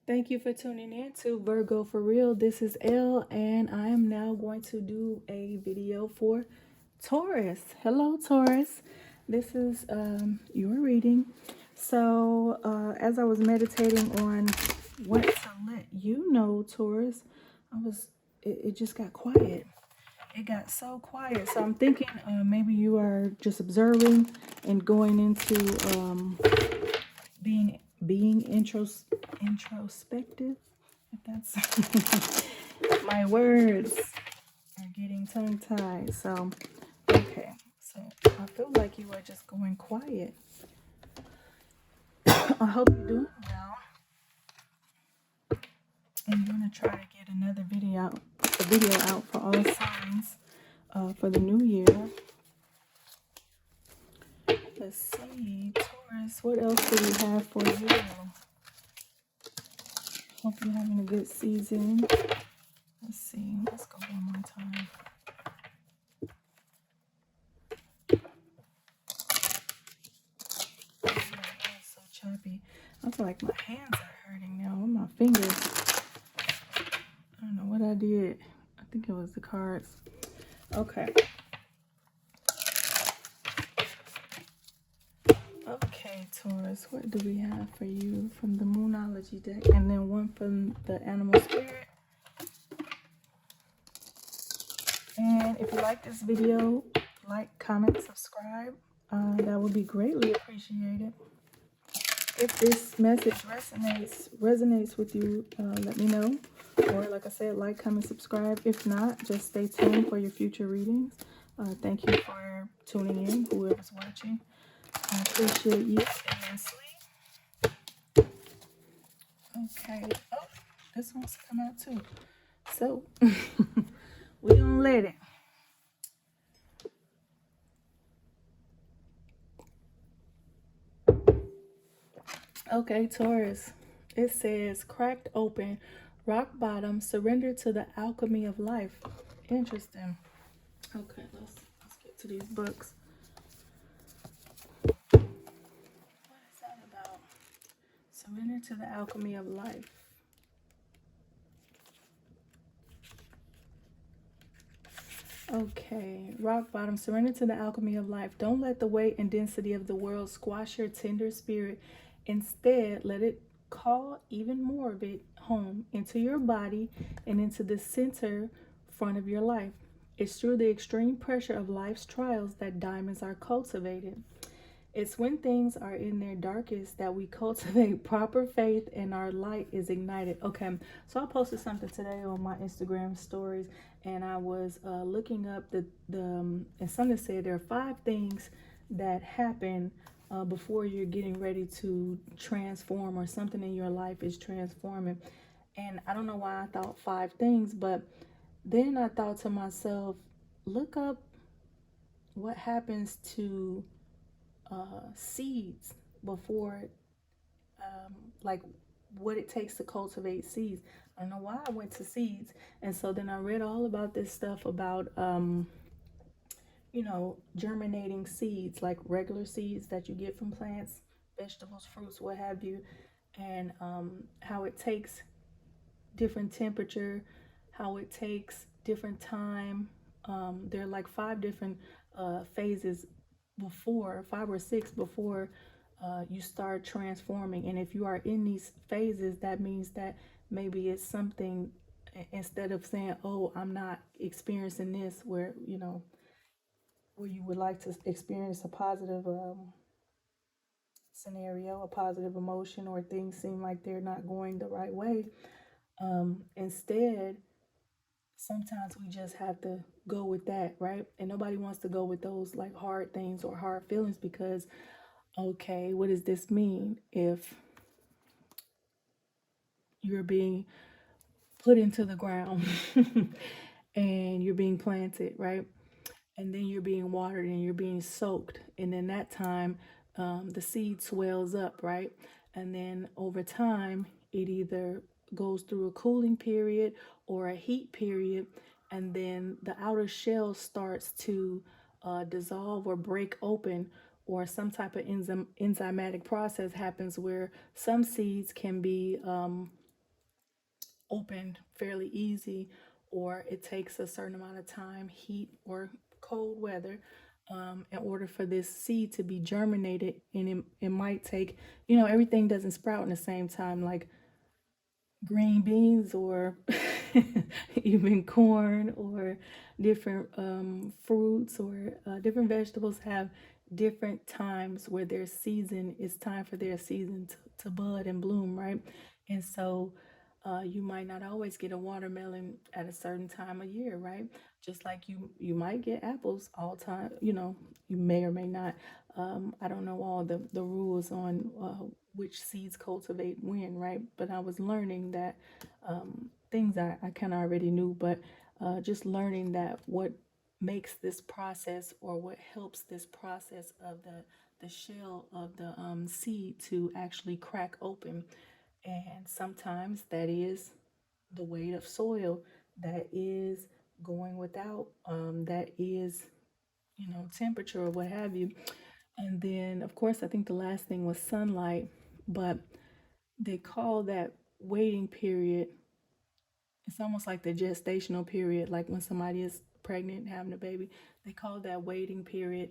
Thank you for tuning in to Virgo for Real. This is Elle, and I am now going to do a video for Taurus. Hello, Taurus. This is your reading. So, as I was meditating on what to let you know, Taurus, it just got quiet. It got so quiet. So I'm thinking maybe you are just observing and going into being introspective. If that's my words are getting tongue tied. So okay. So I feel like you are just going quiet. I hope you're doing well. I'm gonna try to get another video out for all signs for the new year. Let's see, Taurus, what else do we have for you? Hope you're having a good season. Let's see, let's go one more time. It's so choppy. I feel like my hands are hurting now with my fingers. I don't know what I did. I think it was the cards. Okay. Okay, Taurus, what do we have for you from the Moonology deck? And then one from the Animal Spirit. And if you like this video, like, comment, subscribe. That would be greatly appreciated. If this message resonates with you, let me know. Or like I said, like, comment, subscribe. If not, just stay tuned for your future readings. Thank you for tuning in, whoever's watching. I appreciate you immensely. Okay. Oh, this wants to come out too. So, we're going to let it. Okay, Taurus. It says, cracked open, rock bottom, surrender to the alchemy of life. Interesting. Okay, let's get to these books. What is that about? Surrender to the alchemy of life. Okay, rock bottom, surrender to the alchemy of life. Don't let the weight and density of the world squash your tender spirit. Instead, let it call even more of it home into your body and into the center front of your life. It's through the extreme pressure of life's trials that diamonds are cultivated. It's when things are in their darkest that we cultivate proper faith and our light is ignited. Okay, so I posted something today on my Instagram stories, and I was looking up and something said there are 5 things that happen before you're getting ready to transform, or something in your life is transforming. And I don't know why I thought 5 things, but then I thought to myself, look up what happens to seeds before, like what it takes to cultivate seeds. I don't know why I went to seeds. And so then I read all about this stuff about, germinating seeds, like regular seeds that you get from plants, vegetables, fruits, what have you, and how it takes different temperature, how it takes different time. There are like 5 different phases before, 5 or 6 before you start transforming. And if you are in these phases, that means that maybe it's something, instead of saying, oh, I'm not experiencing this, where where you would like to experience a positive scenario, a positive emotion, or things seem like they're not going the right way. Instead, sometimes we just have to go with that, right? And nobody wants to go with those like hard things or hard feelings, because okay, what does this mean if you're being put into the ground and you're being planted, right? And then you're being watered and you're being soaked. And then that time, the seed swells up, right? And then over time, it either goes through a cooling period or a heat period. And then the outer shell starts to dissolve or break open, or some type of enzymatic process happens where some seeds can be opened fairly easy, or it takes a certain amount of time, heat or cold weather, in order for this seed to be germinated. And it might take, everything doesn't sprout in the same time, like green beans or even corn or different fruits or different vegetables have different times where their season is time for their season to bud and bloom, right? And so you might not always get a watermelon at a certain time of year, right? Just like you might get apples all time, you may or may not. I don't know all the rules on which seeds cultivate when, right? But I was learning that things I kind of already knew, but just learning that what makes this process, or what helps this process of the shell of the seed to actually crack open. And sometimes that is the weight of soil, that is going without, that is, temperature or what have you. And then, of course, I think the last thing was sunlight, but they call that waiting period, it's almost like the gestational period, like when somebody is pregnant, having a baby, they call that waiting period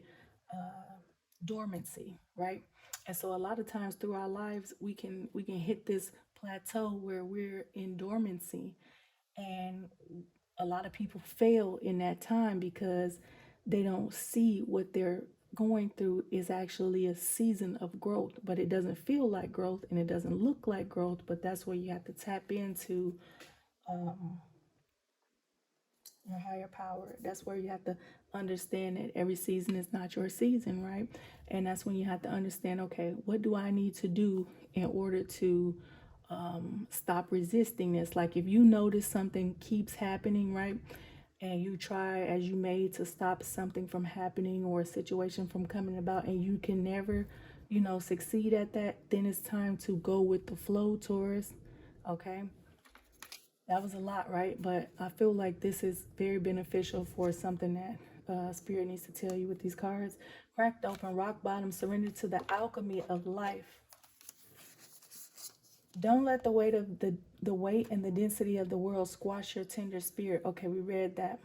dormancy, right? And so a lot of times through our lives, we can hit this plateau where we're in dormancy, and a lot of people fail in that time because they don't see what they're going through is actually a season of growth, but it doesn't feel like growth and it doesn't look like growth. But that's where you have to tap into your higher power. That's where you have to understand that every season is not your season, right? And that's when you have to understand, okay, what do I need to do in order to stop resisting this? Like if you notice something keeps happening, right? And you try as you may to stop something from happening or a situation from coming about, and you can never, succeed at that, then it's time to go with the flow, Taurus. Okay, that was a lot, right? But I feel like this is very beneficial for something that Spirit needs to tell you with these cards. Cracked open, rock bottom, surrender to the alchemy of life. Don't let the weight of the weight and the density of the world squash your tender spirit. Okay, we read that.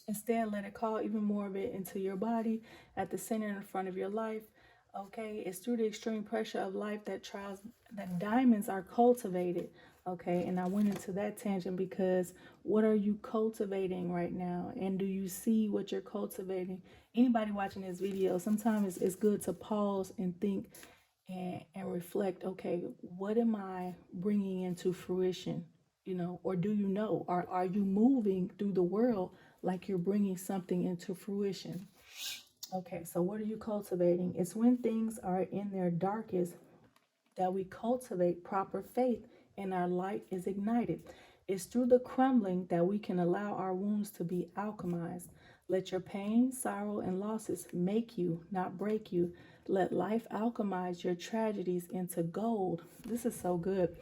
Instead, let it call even more of it into your body at the center in front of your life. Okay, it's through the extreme pressure of life that trials, that diamonds are cultivated. Okay, and I went into that tangent because what are you cultivating right now? And do you see what you're cultivating? Anybody watching this video, sometimes it's good to pause and think and reflect. Okay, what am I bringing into fruition? Or do you know? Are you moving through the world like you're bringing something into fruition? Okay, so what are you cultivating? It's when things are in their darkest that we cultivate proper faith and our light is ignited. It's through the crumbling that we can allow our wounds to be alchemized. Let your pain, sorrow, and losses make you, not break you. Let life alchemize your tragedies into gold. This is so good.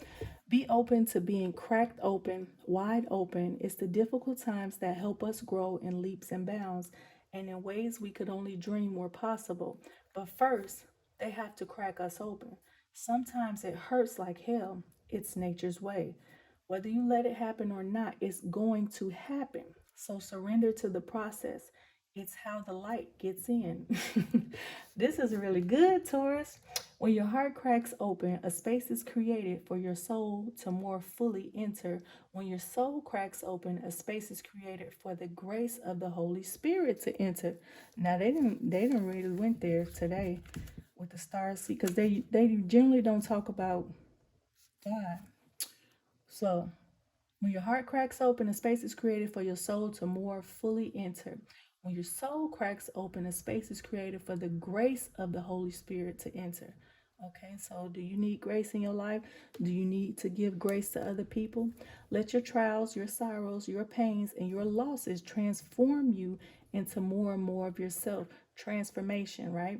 Be open to being cracked open, wide open. It's the difficult times that help us grow in leaps and bounds and in ways we could only dream were possible. But first, they have to crack us open. Sometimes it hurts like hell. It's nature's way. Whether you let it happen or not, it's going to happen. So surrender to the process. It's how the light gets in. This is really good, Taurus. When your heart cracks open, a space is created for your soul to more fully enter. When your soul cracks open, a space is created for the grace of the Holy Spirit to enter. Now they didn't really went there today with the stars, because they generally don't talk about God. So when your heart cracks open, a space is created for your soul to more fully enter. When your soul cracks open, a space is created for the grace of the Holy Spirit to enter. Okay, so do you need grace in your life? Do you need to give grace to other people? Let your trials, your sorrows, your pains, and your losses transform you into more and more of yourself. Transformation, right?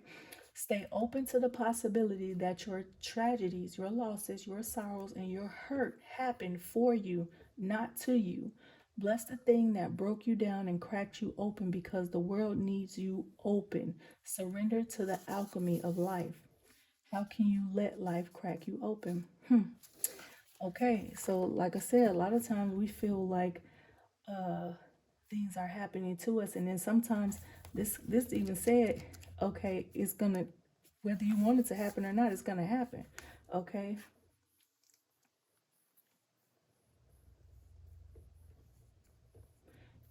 Stay open to the possibility that your tragedies, your losses, your sorrows, and your hurt happen for you, not to you. Bless the thing that broke you down and cracked you open, because the world needs you open. Surrender to the alchemy of life. How can you let life crack you open? Okay, so like I said, a lot of times we feel like uh things are happening to us, and then sometimes this even said, okay, it's gonna, whether you want it to happen or not, it's gonna happen. Okay,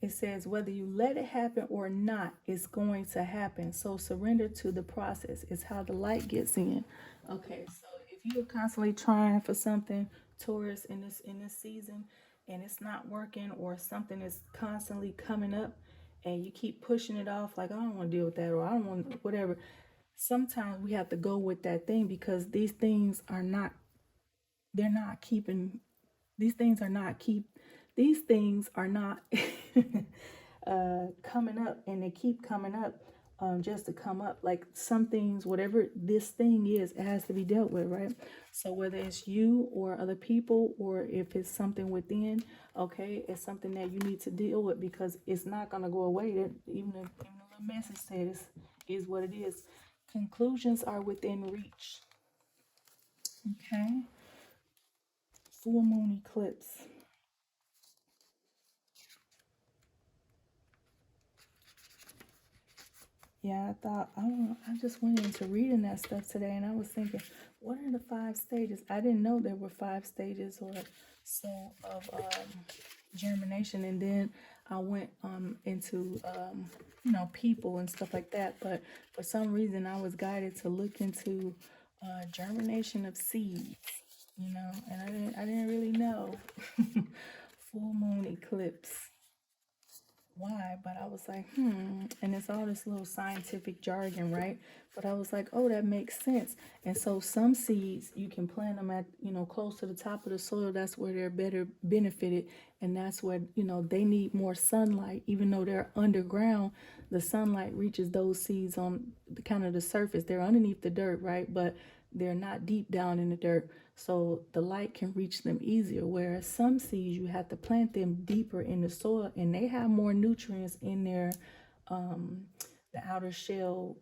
it says whether you let it happen or not, it's going to happen. So surrender to the process. It's how the light gets in. Okay, so if you're constantly trying for something, Taurus, in this season, and it's not working, or something is constantly coming up, and you keep pushing it off, like I don't want to deal with that, or I don't want whatever. Sometimes we have to go with that thing, because these things are not, they're not keeping, these things are not keep, these things are not coming up, and they keep coming up, just to come up. Like some things, whatever this thing is, it has to be dealt with, right? So whether it's you or other people, or if it's something within, okay, it's something that you need to deal with, because it's not going to go away. That even the little message says is what it is. Conclusions are within reach. Okay. Full moon eclipse. Yeah, I thought I just went into reading that stuff today, and I was thinking, what are the 5 stages? I didn't know there were 5 stages or so of germination, and then I went into people and stuff like that. But for some reason, I was guided to look into germination of seeds, and I didn't really know. Full moon eclipse, why, but I was like, and it's all this little scientific jargon, right? But I was like, oh, that makes sense. And so some seeds, you can plant them at, close to the top of the soil. That's where they're better benefited. And that's where, they need more sunlight. Even though they're underground, the sunlight reaches those seeds on the kind of the surface. They're underneath the dirt, right? But they're not deep down in the dirt, so the light can reach them easier. Whereas some seeds, you have to plant them deeper in the soil, and they have more nutrients in their the outer shell,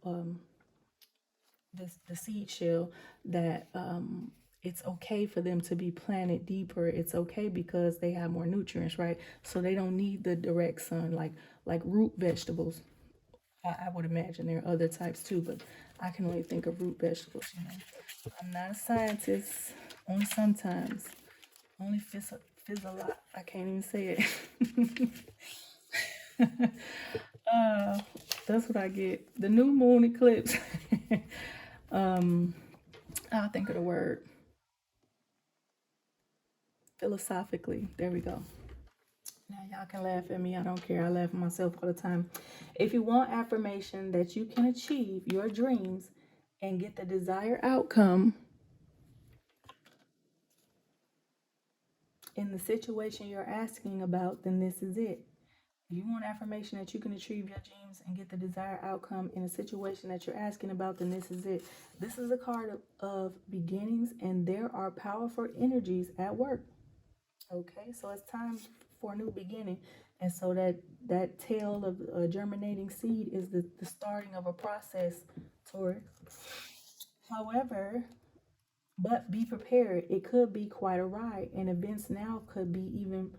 the seed shell, that it's okay for them to be planted deeper. It's okay because they have more nutrients, right? So they don't need the direct sun, like root vegetables. I would imagine there are other types too, but I can only think of root vegetables. I'm not a scientist, only sometimes. Only fizz a lot. I can't even say it. uh, that's what I get. The new moon eclipse. um, I'll think of the word. Philosophically. There we go. Now y'all can laugh at me. I don't care. I laugh at myself all the time. If you want affirmation that you can achieve your dreams and get the desired outcome in the situation you're asking about, then this is it. If you want affirmation that you can achieve your dreams and get the desired outcome in a situation that you're asking about, then this is it. This is a card of beginnings, and there are powerful energies at work. Okay, so it's time for a new beginning. And so that tale of a germinating seed is the starting of a process, Taurus. However, but be prepared. It could be quite a ride, and events now could even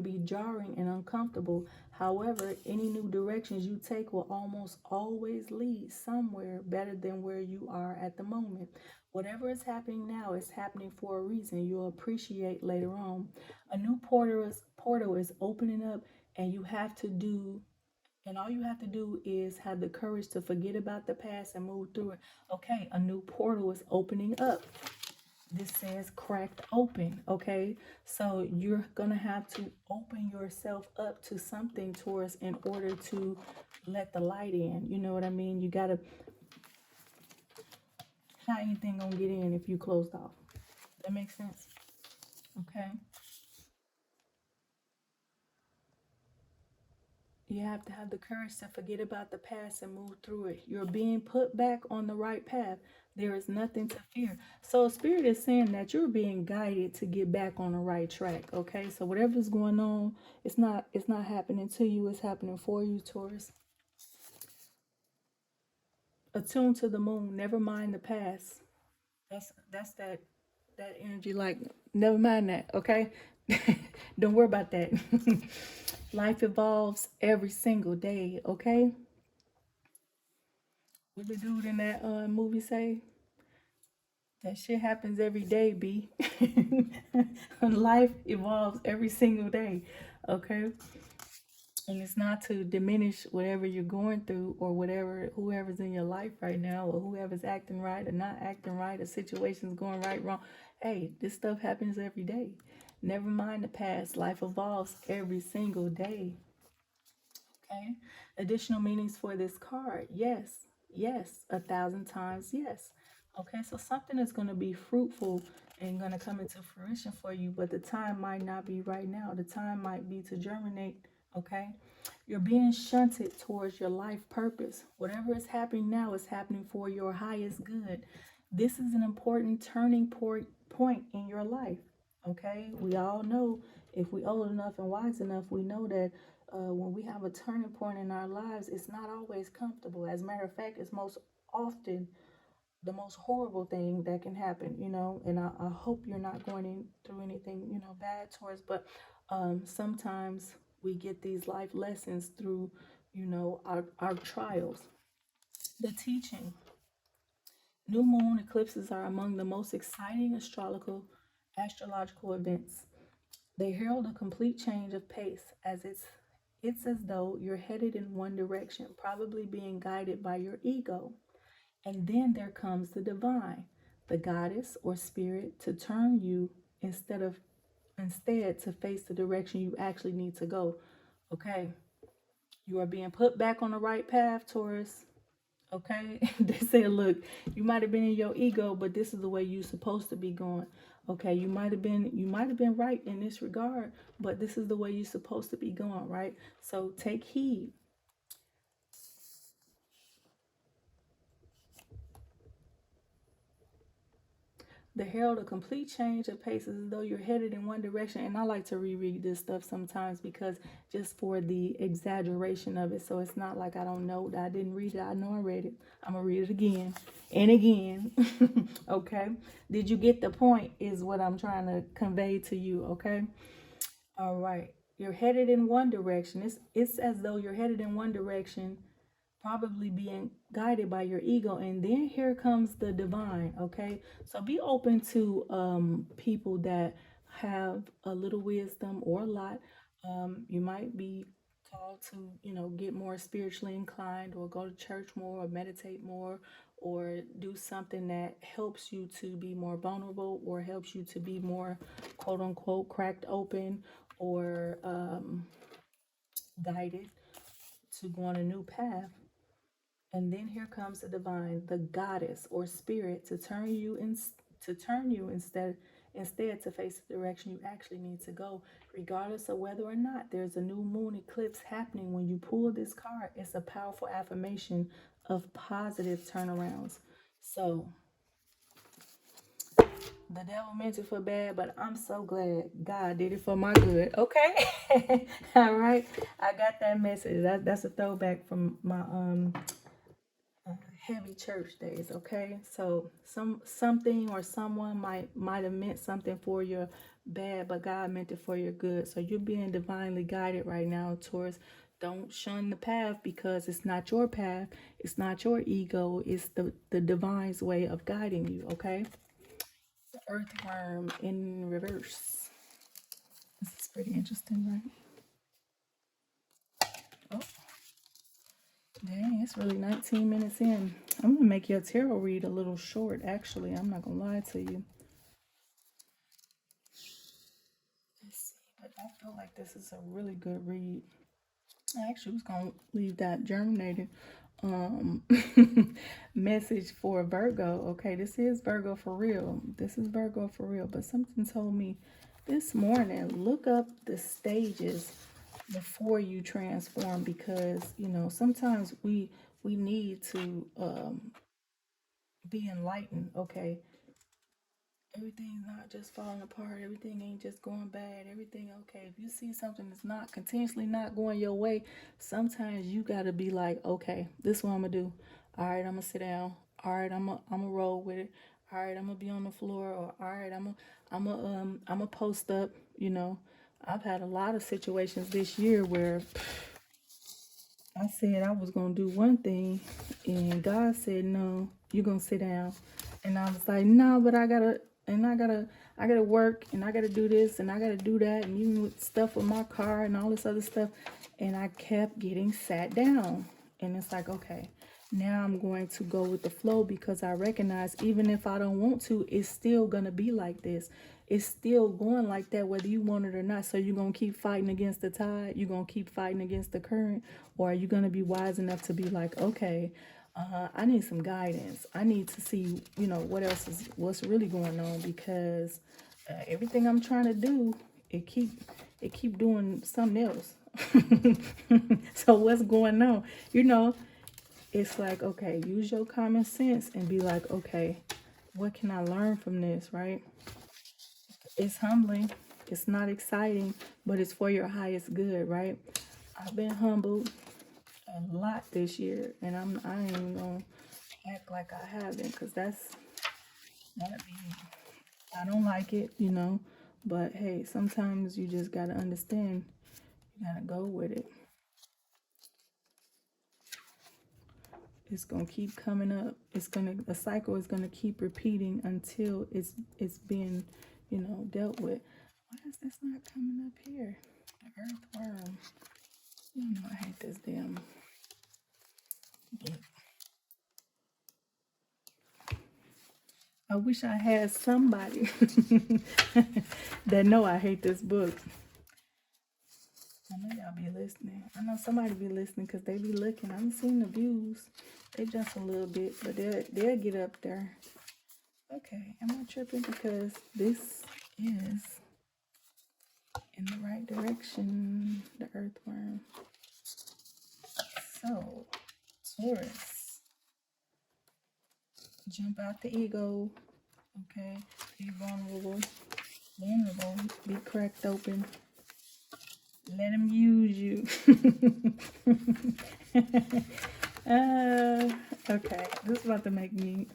be jarring and uncomfortable. However, any new directions you take will almost always lead somewhere better than where you are at the moment. Whatever is happening now is happening for a reason. You'll appreciate later on. A new portal is opening up, and all you have to do is have the courage to forget about the past and move through it. Okay, a new portal is opening up. This says cracked open. Okay, so you're gonna have to open yourself up to something, Taurus, in order to let the light in. You know what I mean? You gotta, how anything gonna get in if you closed off? That makes sense. Okay, you have to have the courage to forget about the past and move through it. You're being put back on the right path. There is nothing to fear. So Spirit is saying that you're being guided to get back on the right track. Okay, so whatever's going on, it's not happening to you, it's happening for you, Taurus. Attune to the moon. Never mind the past. That's that. that energy like, never mind that, okay? Don't worry about that. Life evolves every single day, okay? What the dude in that movie say? That shit happens every day, B. Life evolves every single day, okay? And it's not to diminish whatever you're going through or whatever whoever's in your life right now or whoever's acting right or not acting right or situations going right, wrong. Hey, this stuff happens every day. Never mind the past. Life evolves every single day. Okay. Additional meanings for this card. Yes. Yes. 1,000 times yes. Okay. So something is going to be fruitful and going to come into fruition for you, but the time might not be right now. The time might be to germinate. Okay. You're being shunted towards your life purpose. Whatever is happening now is happening for your highest good. This is an important turning point in your life. Okay. We all know, if we old enough and wise enough, we know that when we have a turning point in our lives, it's not always comfortable. As a matter of fact, it's most often the most horrible thing that can happen, and I hope you're not going through anything, bad towards, but sometimes we get these life lessons through, our trials. The teaching. New moon eclipses are among the most exciting astrological events. They herald a complete change of pace, as it's as though you're headed in one direction, probably being guided by your ego. And then there comes the divine, the goddess or spirit, to turn you instead to face the direction you actually need to go. Okay. You are being put back on the right path, Taurus. Okay. They say, look, you might have been in your ego, but this is the way you're supposed to be going. Okay, you might have been right in this regard, but this is the way you're supposed to be going, right? So take heed. The herald a complete change of pace as though you're headed in one direction. And I like to reread this stuff sometimes because just for the exaggeration of it. So it's not like I don't know that I didn't read it. I know I read it. I'm going to read it again and again. Okay. Did you get the point is what I'm trying to convey to you. Okay. All right. You're headed in one direction. It's as though you're headed in one direction, probably being guided by your ego, and then here comes the divine. Okay, so be open to people that have a little wisdom or a lot. You might be called to get more spiritually inclined or go to church more or meditate more or do something that helps you to be more vulnerable or helps you to be more quote unquote cracked open or guided to go on a new path. And then here comes the divine, the goddess or spirit, to turn you instead to face the direction you actually need to go, regardless of whether or not there's a new moon eclipse happening. When you pull this card, it's a powerful affirmation of positive turnarounds. So the devil meant it for bad, but I'm so glad God did it for my good. Okay. All right. I got that message. That's a throwback from my heavy church days. Okay, so something or someone might have meant something for your bad, but God meant it for your good. So you're being divinely guided right now, Taurus. Don't shun the path because it's not your path, it's not your ego, it's the divine's way of guiding you. Okay. The earthworm in reverse. This is pretty interesting, right? Oh, dang, it's really 19 minutes in. I'm gonna make your tarot read a little short, actually. I'm not gonna lie to you. Let's see, but I feel like this is a really good read. I actually was gonna leave that germinated um message for Virgo. Okay, this is Virgo for real. This is Virgo for real. But something told me this morning, look up the stages before you transform, because sometimes we need to be enlightened. Okay, everything's not just falling apart, everything ain't just going bad, everything okay. If you see something that's not continuously not going your way, sometimes you got to be like, okay, this is what I'm gonna do. All right, I'm gonna sit down. All right, I'm gonna roll with it. all right, I'm gonna be on the floor, or all right, I'm gonna post up. You know, I've had a lot of situations this year where I said I was gonna do one thing, and God said no, you're gonna sit down, and I was like, no, but I gotta work, and I gotta do this, and I gotta do that, and even with stuff with my car and all this other stuff, and I kept getting sat down, and it's like, okay, now I'm going to go with the flow because I recognize even if I don't want to, it's still gonna be like this. It's still going like that whether you want it or not. So you're gonna keep fighting against the tide, you're gonna keep fighting against the current, or are you gonna be wise enough to be like, okay, I need some guidance. I need to see, what's really going on because everything I'm trying to do, it keep doing something else. So what's going on? It's like, okay, use your common sense and be like, okay, what can I learn from this, right? It's humbling, it's not exciting, but it's for your highest good, right? I've been humbled a lot this year, and I ain't even gonna act like I haven't, because that'd be, I don't like it. But hey, sometimes you just gotta understand, you gotta go with it. It's gonna keep coming up. The cycle is gonna keep repeating until it's been, dealt with. Why is this not coming up here? The earthworm. I hate this damn book. I wish I had somebody that know I hate this book. I know y'all be listening. I know somebody be listening because they be looking. I haven't seen the views. They just a little bit, but they'll get up there. Okay, am I tripping? Because this is in the right direction. The earthworm. So, Taurus, jump out the ego. Okay, be vulnerable. Be cracked open. Let him use you. Okay, this is about to make me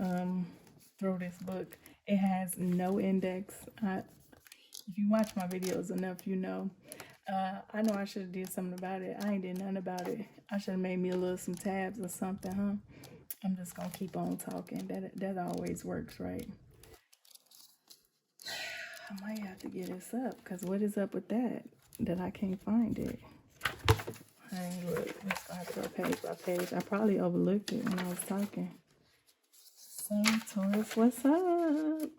throw this book. It has no index. If you watch my videos enough, I know I should have did something about it. I ain't did nothing about it. I should have made me some tabs or something, huh? I'm just gonna keep on talking. That always works, right? I might have to get this up, because what is up with that? That I can't find it. Hey, look, let's go page by page. I probably overlooked it when I was talking. So, Taurus, what's up?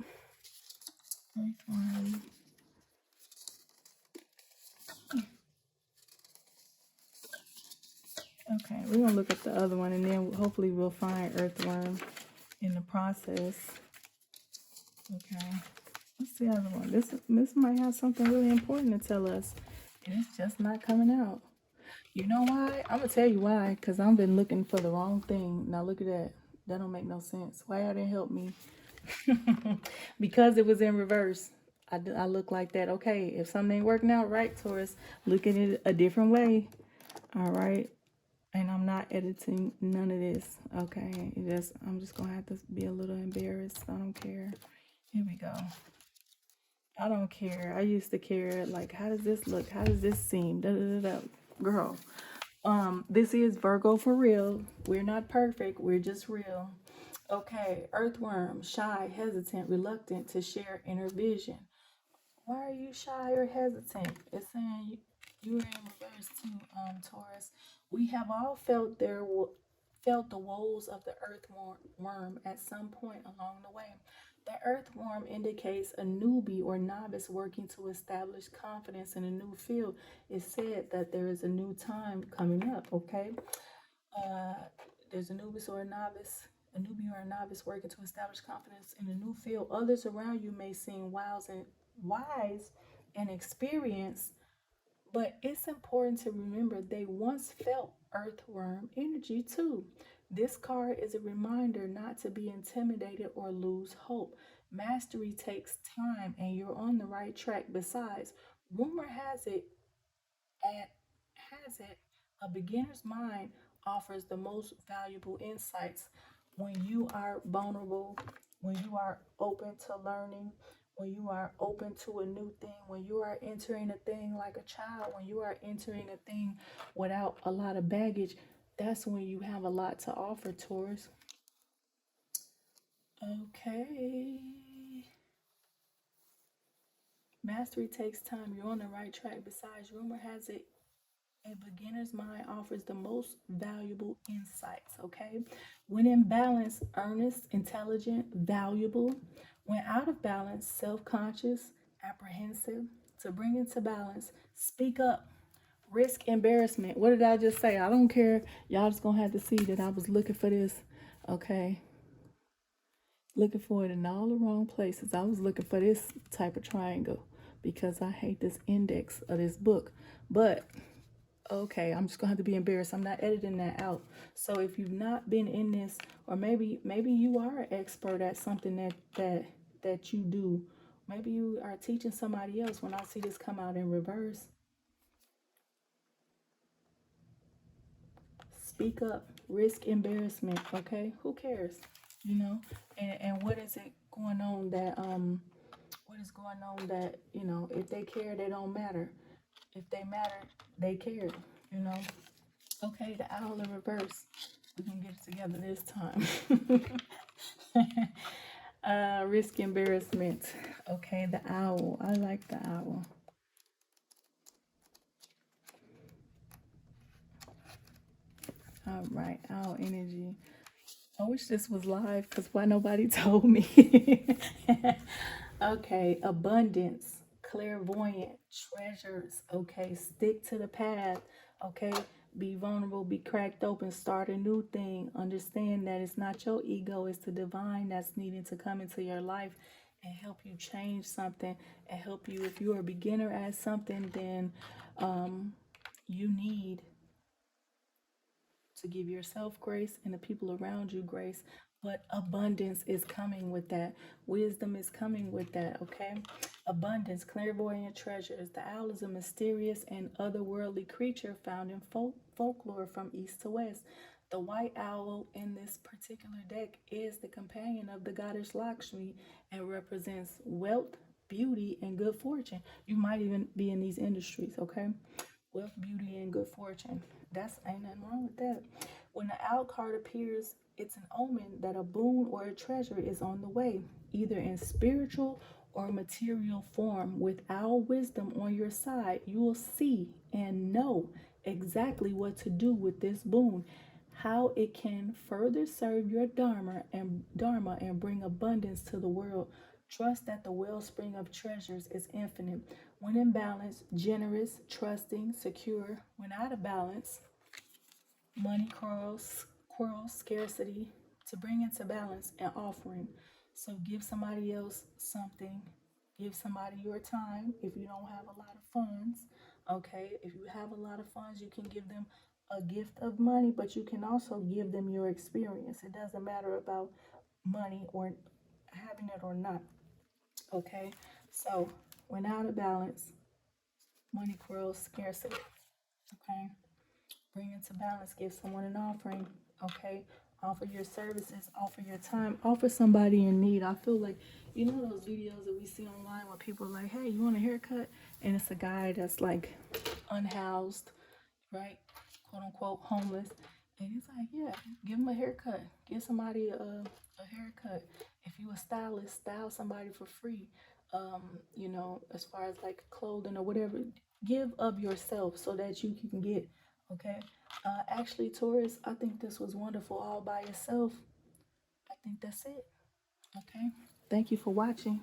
Earthworm. Okay, we're gonna look up the other one, and then hopefully we'll find earthworm in the process. Okay, what's the other one? This might have something really important to tell us, and it's just not coming out. You know why? I'm gonna tell you why. Cause I've been looking for the wrong thing. Now look at that. That don't make no sense. Why y'all didn't help me? Because it was in reverse. I look like that. Okay, if something ain't working out right, Taurus, look at it a different way. All right. And I'm not editing none of this. Okay. I'm just gonna have to be a little embarrassed. I don't care. Here we go. I don't care. I used to care. Like, how does this look? How does this seem? Da da da da. Girl. This is Virgo for real. We're not perfect. We're just real. Okay, earthworm, shy, hesitant, reluctant to share inner vision. Why are you shy or hesitant? It's saying you're in reverse too, Taurus. We have all felt the woes of the earthworm at some point along the way. The earthworm indicates a newbie or novice working to establish confidence in a new field. It said that there is a new time coming up. Okay, uh, there's a newbie or a novice working to establish confidence in a new field. Others around you may seem wise and experienced, but it's important to remember they once felt earthworm energy too. This card is a reminder not to be intimidated or lose hope. Mastery takes time and you're on the right track. Besides, rumor at, has it a beginner's mind offers the most valuable insights when you are vulnerable. when you are open to learning, when you are open to a new thing, when you are entering a thing like a child, when you are entering a thing without a lot of baggage, that's when you have a lot to offer, Taurus. Okay. Mastery takes time. You're on the right track. Besides, rumor has it a beginner's mind offers the most valuable insights, okay? When in balance, earnest, intelligent, valuable. When out of balance, self conscious, apprehensive. To bring into balance, speak up, risk embarrassment. What did I just say? I don't care. Y'all just gonna have to see that I was looking for this, okay? Looking for it in all the wrong places. I was looking for this type of triangle because I hate this index of this book. But okay, I'm just gonna have to be embarrassed. I'm not editing that out. So if you've not been in this, or maybe you are an expert at something that you do. Maybe you are teaching somebody else. When I see this come out in reverse, speak up, risk embarrassment. Okay, who cares? You know, and what is it going on that what is going on that if they care, they don't matter. If they matter, they care. You know. Okay, the owl in reverse. We're gonna get it together this time. Risk embarrassment. Okay, the owl. I like the owl. All right, owl energy. I wish this was live because why nobody told me. Okay, abundance, clairvoyant, treasures. Okay, stick to the path. Okay, be vulnerable, be cracked open, start a new thing. Understand that it's not your ego, it's the divine that's needing to come into your life and help you change something and help you. If you're a beginner at something, then you need to give yourself grace and the people around you grace. But abundance is coming with that. Wisdom is coming with that, okay? Abundance, clairvoyant treasures. The owl is a mysterious and otherworldly creature found in folklore from east to west. The white owl in this particular deck is the companion of the goddess Lakshmi and represents wealth, beauty, and good fortune. You might even be in these industries, okay? Wealth, beauty, and good fortune. That's ain't nothing wrong with that. When the owl card appears, it's an omen that a boon or a treasure is on the way, either in spiritual or material form. With owl wisdom on your side, you will see and know exactly what to do with this boon, how it can further serve your dharma and bring abundance to the world. Trust that the wellspring of treasures is infinite. When in balance, generous, trusting, secure. When out of balance, money quarrels, scarcity. To bring into balance, an offering. So give somebody else something. Give somebody your time if you don't have a lot of funds. Okay, if you have a lot of funds, you can give them a gift of money, but you can also give them your experience. It doesn't matter about money or having it or not. Okay, so when out of balance, money quarrels, scarcity. Okay, bring it to balance. Give someone an offering. Okay, offer your services, offer your time, offer somebody in need. I feel like those videos that we see online where people are like, "Hey, you want a haircut?" And it's a guy that's like unhoused, right? Quote unquote homeless. And he's like, yeah, give him a haircut. Give somebody a haircut. If you a stylist, style somebody for free. As far as like clothing or whatever, give of yourself so that you can get, okay? Actually, Taurus, I think this was wonderful all by yourself. I think that's it. Okay. Thank you for watching.